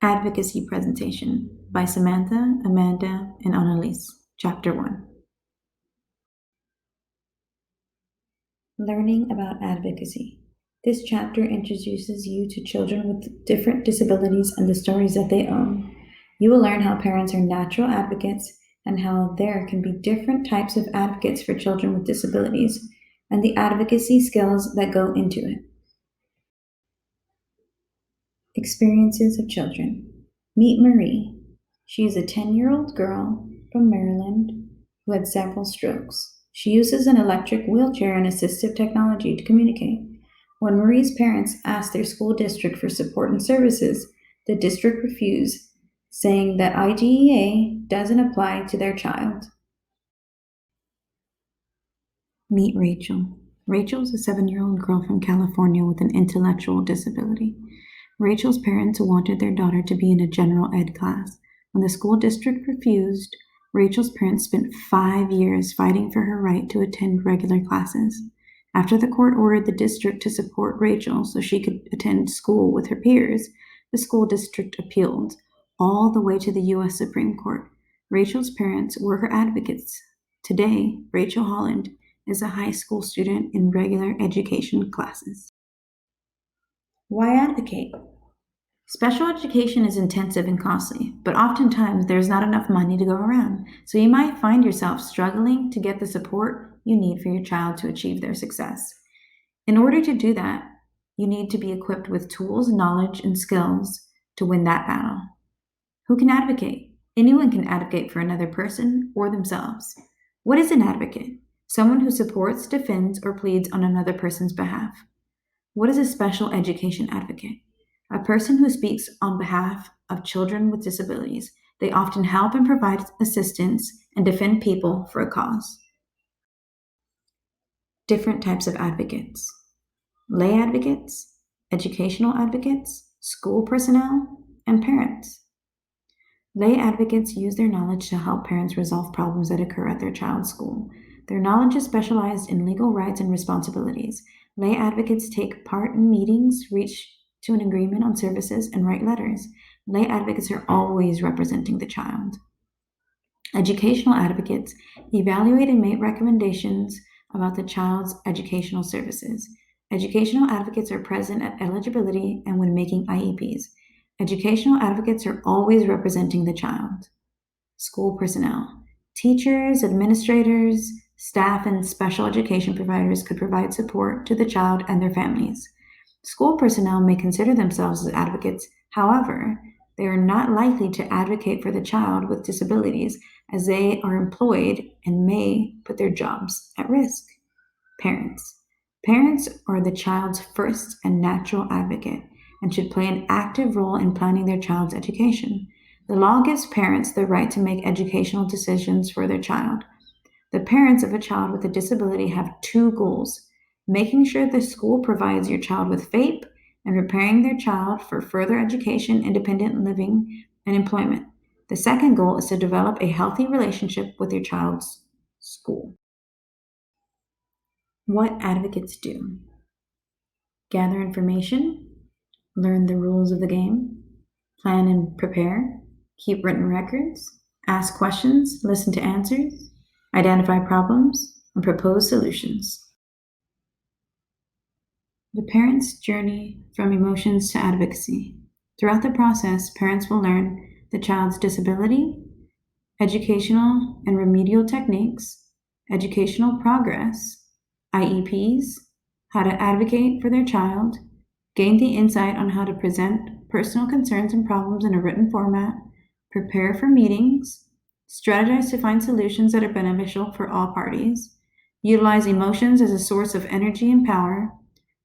Advocacy Presentation by Samantha, Amanda, and Annalise. Chapter 1. Learning about advocacy. This chapter introduces you to children with different disabilities and the stories that they own. You will learn how parents are natural advocates and how there can be different types of advocates for children with disabilities and the advocacy skills that go into it. Experiences of children. Meet Marie. She is a 10-year-old girl from Maryland who had several strokes. She uses an electric wheelchair and assistive technology to communicate. When Marie's parents asked their school district for support and services, the district refused, saying that IDEA doesn't apply to their child. Meet Rachel. Rachel is a 7-year-old girl from California with an intellectual disability. Rachel's parents wanted their daughter to be in a general ed class. When the school district refused, Rachel's parents spent 5 years fighting for her right to attend regular classes. After the court ordered the district to support Rachel so she could attend school with her peers, the school district appealed all the way to the U.S. Supreme Court. Rachel's parents were her advocates. Today, Rachel Holland is a high school student in regular education classes. Why advocate? Special education is intensive and costly, but oftentimes there's not enough money to go around, so you might find yourself struggling to get the support you need for your child to achieve their success. In order to do that, you need to be equipped with tools, knowledge, and skills to win that battle. Who can advocate? Anyone can advocate for another person or themselves. What is an advocate? Someone who supports, defends, or pleads on another person's behalf. What is a special education advocate? A person who speaks on behalf of children with disabilities. They often help and provide assistance and defend people for a cause. Different types of advocates. Lay advocates, educational advocates, school personnel, and parents. Lay advocates use their knowledge to help parents resolve problems that occur at their child's school. Their knowledge is specialized in legal rights and responsibilities. Lay advocates take part in meetings, reach to an agreement on services, and write letters. Lay advocates are always representing the child. Educational advocates evaluate and make recommendations about the child's educational services. Educational advocates are present at eligibility and when making IEPs. Educational advocates are always representing the child. School personnel. Teachers, administrators, staff, and special education providers could provide support to the child and their families. School personnel may consider themselves as advocates. However, they are not likely to advocate for the child with disabilities as they are employed and may put their jobs at risk. Parents. Parents are the child's first and natural advocate and should play an active role in planning their child's education. The law gives parents the right to make educational decisions for their child. The parents of a child with a disability have 2 goals: making sure the school provides your child with FAPE and preparing their child for further education, independent living, and employment. The second goal is to develop a healthy relationship with your child's school. What advocates do: gather information, learn the rules of the game, plan and prepare, keep written records, ask questions, listen to answers, identify problems, and propose solutions. The parent's journey from emotions to advocacy. Throughout the process, parents will learn the child's disability, educational and remedial techniques, educational progress, IEPs, how to advocate for their child, gain the insight on how to present personal concerns and problems in a written format, prepare for meetings, strategize to find solutions that are beneficial for all parties, utilize emotions as a source of energy and power,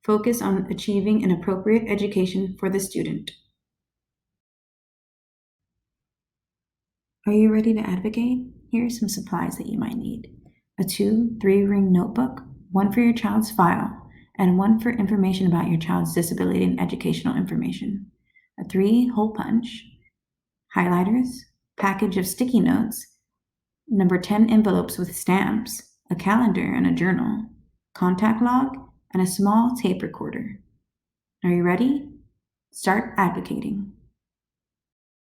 focus on achieving an appropriate education for the student. Are you ready to advocate? Here are some supplies that you might need: a 2-3-ring notebook, one for your child's file, and one for information about your child's disability and educational information, a 3-hole punch, highlighters, package of sticky notes, number 10 envelopes with stamps, a calendar and a journal, contact log, and a small tape recorder. Are you ready? Start advocating.